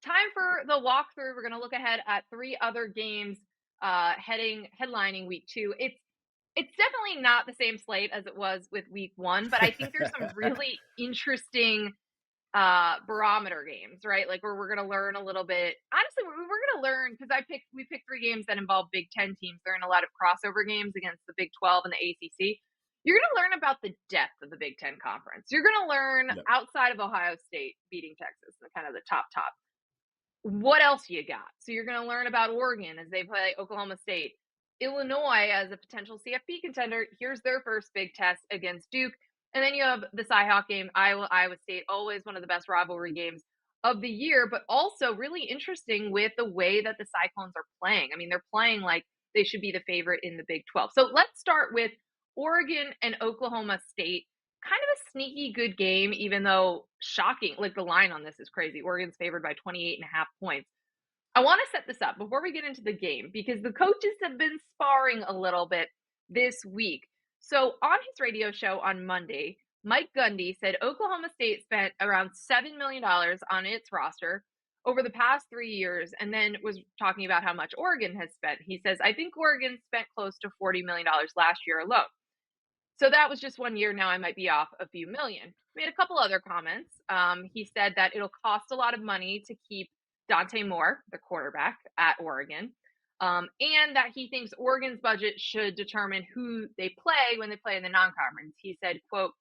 time for the walkthrough. We're going to look ahead at three other games headlining week 2. It's definitely not the same slate as it was with week 1, but I think there's some really interesting barometer games, right? Like where we're going to learn a little bit. Honestly, we're going to learn because we picked 3 games that involve Big 10 teams. They're in a lot of crossover games against the Big 12 and the ACC. You're going to learn about the depth of the Big 10 conference. You're going to learn Yep. outside of Ohio State beating Texas and kind of the top what else you got. So you're going to learn about Oregon as they play Oklahoma State. Illinois as a potential CFP contender. Here's their first big test against Duke. And then you have the Cy-Hawk game, Iowa State, always one of the best rivalry games of the year, but also really interesting with the way that the Cyclones are playing. I mean, they're playing like they should be the favorite in the Big 12. So let's start with Oregon and Oklahoma State. Kind of a sneaky good game, even though shocking. Like the line on this is crazy. Oregon's favored by 28.5 points. I want to set this up before we get into the game because the coaches have been sparring a little bit this week. So on his radio show on Monday, Mike Gundy said Oklahoma State spent around $7 million on its roster over the past 3 years, and then was talking about how much Oregon has spent. He says, I think Oregon spent close to $40 million last year alone. So that was just 1 year. Now I might be off a few million. Made a couple other comments. He said that it'll cost a lot of money to keep Dante Moore, the quarterback at Oregon, and that he thinks Oregon's budget should determine who they play when they play in the non-conference. He said, quote,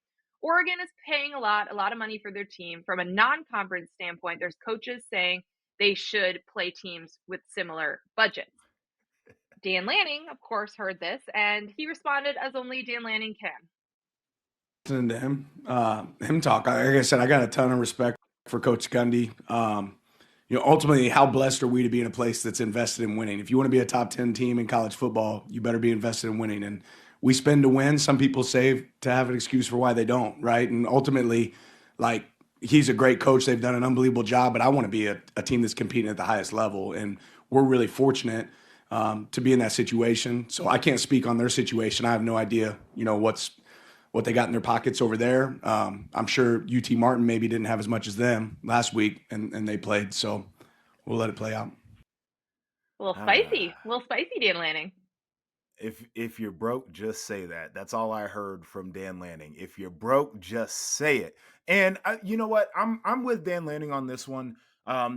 Oregon is paying a lot of money for their team. From a non-conference standpoint, there's coaches saying they should play teams with similar budgets. Dan Lanning, of course, heard this, and he responded as only Dan Lanning can. Listening to him talk, like I said, I got a ton of respect for Coach Gundy. Ultimately, how blessed are we to be in a place that's invested in winning? If you want to be a top 10 team in college football, you better be invested in winning. And we spend to win. Some people save to have an excuse for why they don't, right? And ultimately, like, he's a great coach. They've done an unbelievable job, but I want to be a team that's competing at the highest level. And we're really fortunate to be in that situation. So I can't speak on their situation. I have no idea, what they got in their pockets over there. I'm sure UT Martin maybe didn't have as much as them last week, and they played. So we'll let it play out. A little spicy, Dan Lanning. If you're broke, just say that. That's all I heard from Dan Lanning. If you're broke, just say it. And you know what? I'm with Dan Lanning on this one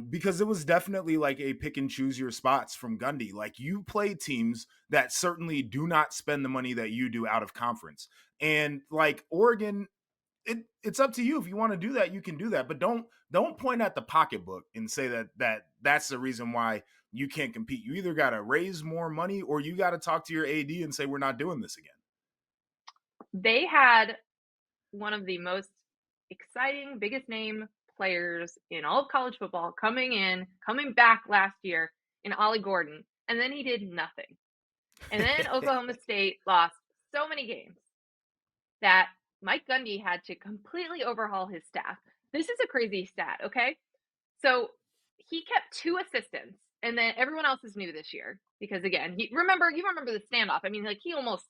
because it was definitely like a pick and choose your spots from Gundy. Like you play teams that certainly do not spend the money that you do out of conference. And like Oregon, it's up to you. If you want to do that, you can do that. But don't point at the pocketbook and say that's the reason why you can't compete. You either got to raise more money or you got to talk to your AD and say, we're not doing this again. They had one of the most exciting, biggest name players in all of college football coming back last year in Ollie Gordon, and then he did nothing. And then Oklahoma State lost so many games that Mike Gundy had to completely overhaul his staff. This is a crazy stat, okay? So he kept 2 assistants, and then everyone else is new this year because, again, you remember the standoff. I mean, like, he almost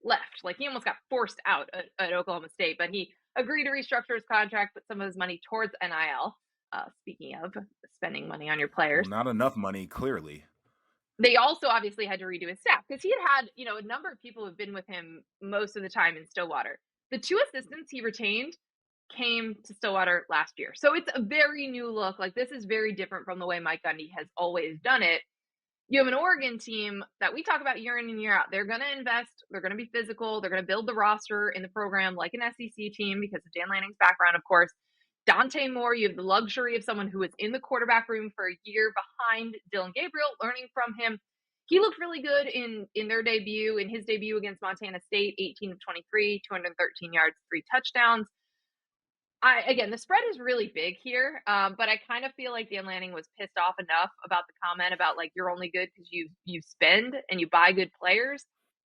left. Like, he almost got forced out at Oklahoma State, but he agreed to restructure his contract, put some of his money towards NIL. Speaking of spending money on your players. Well, not enough money, clearly. They also obviously had to redo his staff because he had a number of people who've been with him most of the time in Stillwater. The 2 assistants he retained came to Stillwater last year. So it's a very new look. Like, this is very different from the way Mike Gundy has always done it. You have an Oregon team that we talk about year in and year out. They're going to invest. They're going to be physical. They're going to build the roster in the program like an SEC team because of Dan Lanning's background, of course. Dante Moore, you have the luxury of someone who was in the quarterback room for a year behind Dylan Gabriel, learning from him. He looked really good in his debut against Montana State, 18 of 23, 213 yards, 3 touchdowns. Again, the spread is really big here, but I kind of feel like Dan Lanning was pissed off enough about the comment about, like, you're only good because you spend and you buy good players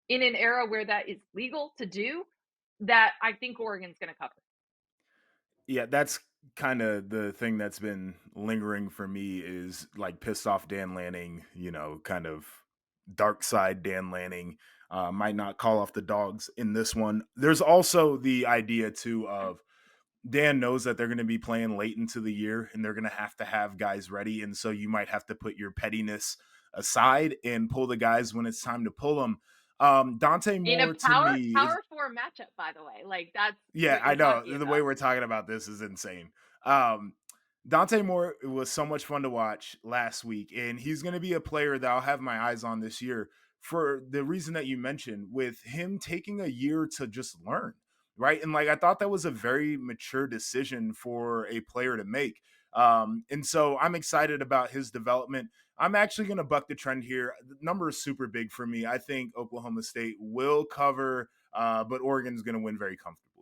in an era where that is legal to do, that I think Oregon's going to cover. Yeah, that's kind of the thing that's been lingering for me is like pissed off Dan Lanning, kind of dark side Dan Lanning. Might not call off the dogs in this one. There's also the idea too of Dan knows that they're going to be playing late into the year and they're going to have guys ready. And so you might have to put your pettiness aside and pull the guys when it's time to pull them. Dante In a Moore to me is, power four matchup, by the way. Like, that's yeah, what I you're know talking the way about. we're talking about this is insane. Um, Dante Moore was so much fun to watch last week, and he's going to be a player that I'll have my eyes on this year for the reason that you mentioned, with him taking a year to just learn, right? And like I thought that was a very mature decision for a player to make. And so I'm excited about his development. I'm actually going to buck the trend here. The number is super big for me. I think Oklahoma State will cover, but Oregon's going to win very comfortably.